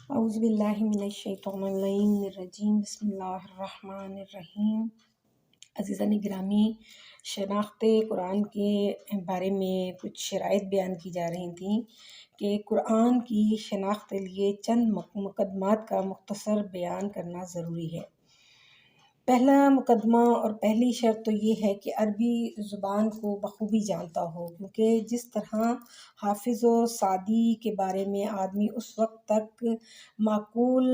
اعوذ باللہ من الشیطان الرجیم، بسم اللہ الرحمن الرحیم۔ عزیزان گرامی، شناخت قرآن کے بارے میں کچھ شرائط بیان کی جا رہی تھیں کہ قرآن کی شناخت کے لیے چند مقدمات کا مختصر بیان کرنا ضروری ہے۔ پہلا مقدمہ اور پہلی شرط تو یہ ہے کہ عربی زبان کو بخوبی جانتا ہو، کیونکہ جس طرح حافظ و سعدی کے بارے میں آدمی اس وقت تک معقول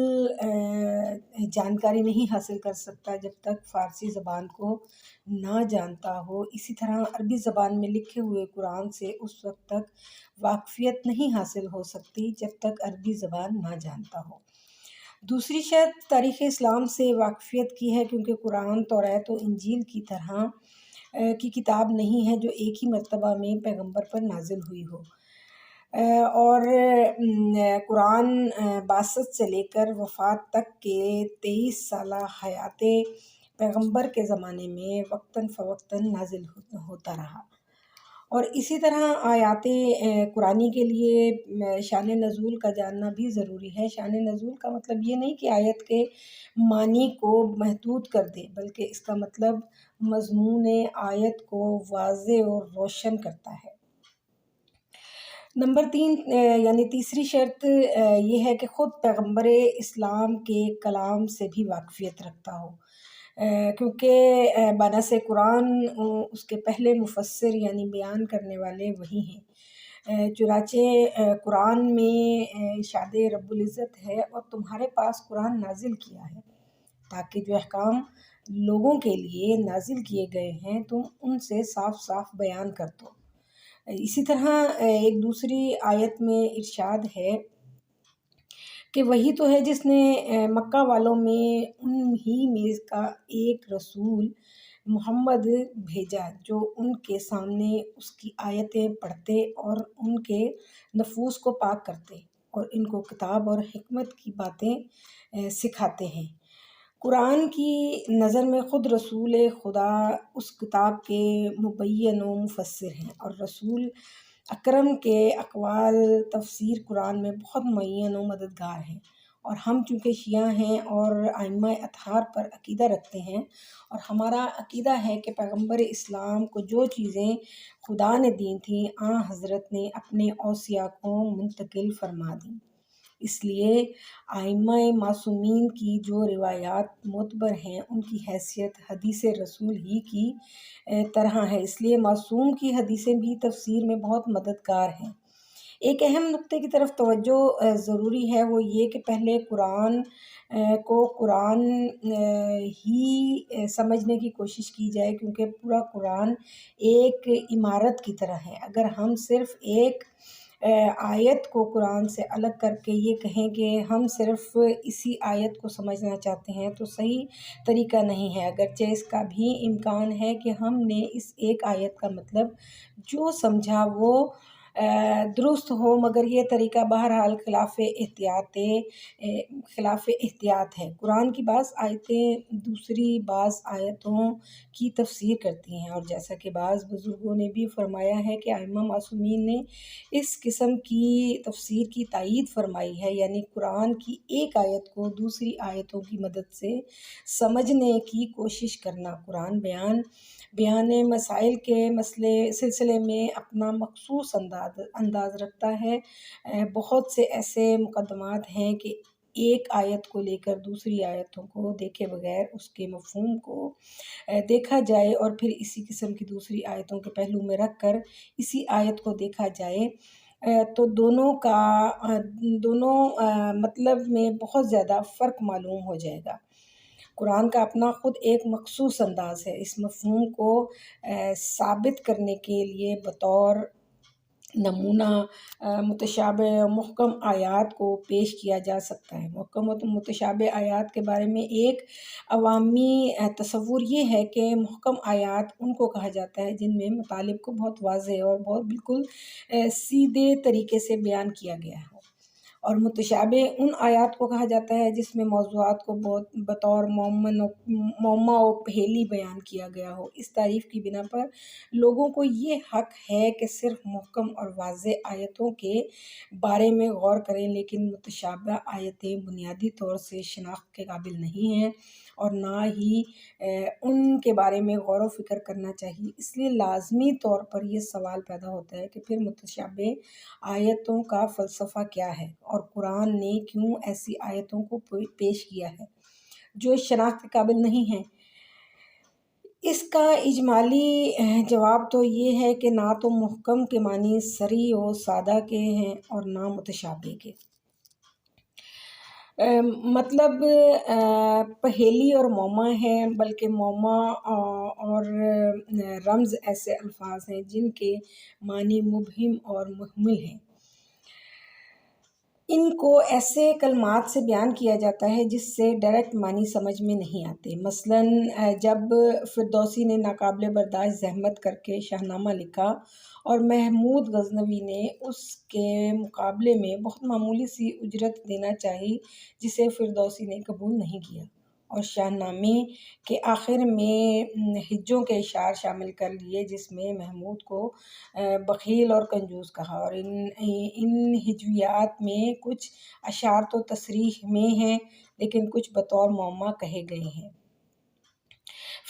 جانکاری نہیں حاصل کر سکتا جب تک فارسی زبان کو نہ جانتا ہو، اسی طرح عربی زبان میں لکھے ہوئے قرآن سے اس وقت تک واقفیت نہیں حاصل ہو سکتی جب تک عربی زبان نہ جانتا ہو۔ دوسری شرط تاریخ اسلام سے واقفیت کی ہے، کیونکہ قرآن، توریت و انجیل کی طرح کی کتاب نہیں ہے جو ایک ہی مرتبہ میں پیغمبر پر نازل ہوئی ہو، اور قرآن بعثت سے لے کر وفات تک کے 23 سالہ حیات پیغمبر کے زمانے میں وقتاً فوقتاً نازل ہوتا رہا۔ اور اسی طرح آیات قرآنی کے لیے شان نزول کا جاننا بھی ضروری ہے۔ شان نزول کا مطلب یہ نہیں کہ آیت کے معنی کو محدود کر دے، بلکہ اس کا مطلب مضمون آیت کو واضح اور روشن کرتا ہے۔ نمبر 3 یعنی تیسری شرط یہ ہے کہ خود پیغمبر اسلام کے کلام سے بھی واقفیت رکھتا ہو، کیونکہ بنص قرآن اس کے پہلے مفسر یعنی بیان کرنے والے وہی ہیں۔ چنانچہ قرآن میں ارشاد رب العزت ہے، اور تمہارے پاس قرآن نازل کیا ہے تاکہ جو احکام لوگوں کے لیے نازل کیے گئے ہیں تم ان سے صاف صاف بیان کر دو۔ اسی طرح ایک دوسری آیت میں ارشاد ہے کہ وہی تو ہے جس نے مکہ والوں میں ان ہی میں کا ایک رسول محمد بھیجا جو ان کے سامنے اس کی آیتیں پڑھتے اور ان کے نفوس کو پاک کرتے اور ان کو کتاب اور حکمت کی باتیں سکھاتے ہیں۔ قرآن کی نظر میں خود رسول خدا اس کتاب کے مبین و مفسر ہیں، اور رسول اکرم کے اقوال تفسیر قرآن میں بہت معین و مددگار ہیں۔ اور ہم چونکہ شیعہ ہیں اور ائمہ اطہار پر عقیدہ رکھتے ہیں، اور ہمارا عقیدہ ہے کہ پیغمبر اسلام کو جو چیزیں خدا نے دی تھیں حضرت نے اپنے اوصیاء کو منتقل فرما دیں، اس لیے ائمہ معصومین کی جو روایات معتبر ہیں ان کی حیثیت حدیث رسول ہی کی طرح ہے، اس لیے معصوم کی حدیثیں بھی تفسیر میں بہت مددگار ہیں۔ ایک اہم نقطے کی طرف توجہ ضروری ہے، وہ یہ کہ پہلے قرآن کو قرآن ہی سمجھنے کی کوشش کی جائے، کیونکہ پورا قرآن ایک عمارت کی طرح ہے۔ اگر ہم صرف ایک آیت کو قرآن سے الگ کر کے یہ کہیں کہ ہم صرف اسی آیت کو سمجھنا چاہتے ہیں تو صحیح طریقہ نہیں ہے، اگرچہ اس کا بھی امکان ہے کہ ہم نے اس ایک آیت کا مطلب جو سمجھا وہ درست ہو، مگر یہ طریقہ بہرحال خلاف احتیاط ہے۔ قرآن کی بعض آیتیں دوسری بعض آیتوں کی تفسیر کرتی ہیں، اور جیسا کہ بعض بزرگوں نے بھی فرمایا ہے کہ ائمہ معصومین نے اس قسم کی تفسیر کی تائید فرمائی ہے، یعنی قرآن کی ایک آیت کو دوسری آیتوں کی مدد سے سمجھنے کی کوشش کرنا۔ قرآن بیان مسائل کے سلسلے میں اپنا مخصوص انداز رکھتا ہے۔ بہت سے ایسے مقدمات ہیں کہ ایک آیت کو لے کر دوسری آیتوں کو دیکھے بغیر اس کے مفہوم کو دیکھا جائے، اور پھر اسی قسم کی دوسری آیتوں کے پہلو میں رکھ کر اسی آیت کو دیکھا جائے تو دونوں مطلب میں بہت زیادہ فرق معلوم ہو جائے گا۔ قرآن کا اپنا خود ایک مخصوص انداز ہے، اس مفہوم کو ثابت کرنے کے لیے بطور نمونہ متشابہ محکم آیات کو پیش کیا جا سکتا ہے۔ محکم و متشابہ آیات کے بارے میں ایک عوامی تصور یہ ہے کہ محکم آیات ان کو کہا جاتا ہے جن میں مطالب کو بہت واضح اور بہت بالکل سیدھے طریقے سے بیان کیا گیا ہو، اور متشابہ ان آیات کو کہا جاتا ہے جس میں موضوعات کو بطور معمہ و پہیلی بیان کیا گیا ہو۔ اس تعریف کی بنا پر لوگوں کو یہ حق ہے کہ صرف محکم اور واضح آیتوں کے بارے میں غور کریں، لیکن متشابہ آیتیں بنیادی طور سے شناخت کے قابل نہیں ہیں اور نہ ہی ان کے بارے میں غور و فکر کرنا چاہیے۔ اس لیے لازمی طور پر یہ سوال پیدا ہوتا ہے کہ پھر متشابہ آیتوں کا فلسفہ کیا ہے، اور قرآن نے کیوں ایسی آیتوں کو پیش کیا ہے جو شناخت کے قابل نہیں ہیں؟ اس کا اجمالی جواب تو یہ ہے کہ نہ تو محکم کے معنی صریح و سادہ کے ہیں اور نہ متشابہ کے۔ مطلب پہیلی اور معمہ ہے، بلکہ معمہ اور رمز ایسے الفاظ ہیں جن کے معنی مبہم اور محمل ہیں۔ ان کو ایسے کلمات سے بیان کیا جاتا ہے جس سے ڈائریکٹ معنی سمجھ میں نہیں آتے۔ مثلاً جب فردوسی نے ناقابل برداشت زحمت کر کے شاہ نامہ لکھا اور محمود غزنوی نے اس کے مقابلے میں بہت معمولی سی اجرت دینا چاہی، جسے فردوسی نے قبول نہیں کیا، اور شاہ نامے کے آخر میں ہجوں کے اشعار شامل کر لیے جس میں محمود کو بخیل اور کنجوس کہا، اور ان ہجویات میں کچھ اشعار تو تصریح میں ہیں لیکن کچھ بطور معمہ کہے گئے ہیں۔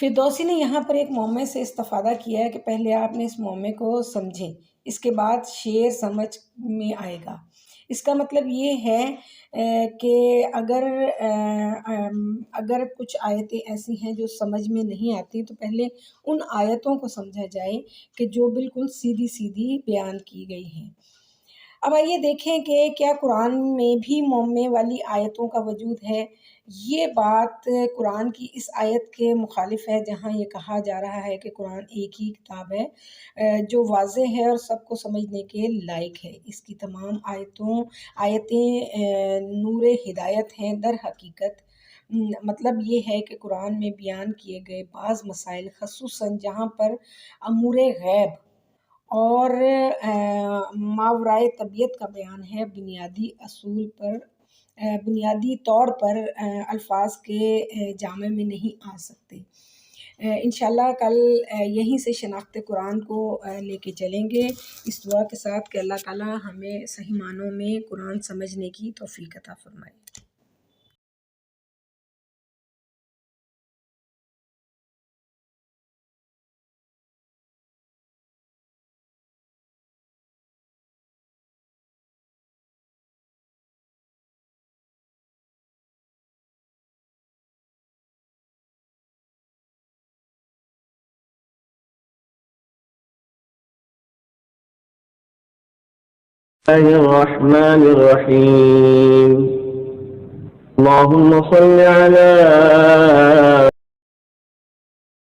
فردوسی نے یہاں پر ایک معمے سے استفادہ کیا ہے کہ پہلے آپ نے اس معمے کو سمجھیں، اس کے بعد شعر سمجھ میں آئے گا۔ اس کا مطلب یہ ہے کہ اگر کچھ آیتیں ایسی ہیں جو سمجھ میں نہیں آتی تو پہلے ان آیتوں کو سمجھا جائے کہ جو بالکل سیدھی سیدھی بیان کی گئی ہیں۔ اب آئیے دیکھیں کہ کیا قرآن میں بھی معمے والی آیتوں کا وجود ہے۔ یہ بات قرآن کی اس آیت کے مخالف ہے جہاں یہ کہا جا رہا ہے کہ قرآن ایک ہی کتاب ہے جو واضح ہے اور سب کو سمجھنے کے لائق ہے۔ اس کی تمام آیتیں نور ہدایت ہیں۔ در حقیقت مطلب یہ ہے کہ قرآن میں بیان کیے گئے بعض مسائل، خصوصاً جہاں پر امور غیب اور ماورائے طبیعت کا بیان ہے، بنیادی طور پر الفاظ کے جامع میں نہیں آ سکتے۔ انشاءاللہ کل یہیں سے شناخت قرآن کو لے کے چلیں گے، اس دعا کے ساتھ کہ اللہ تعالیٰ ہمیں صحیح معنوں میں قرآن سمجھنے کی توفیق عطا فرمائے۔ الرحمن الرحيم اللهم صل على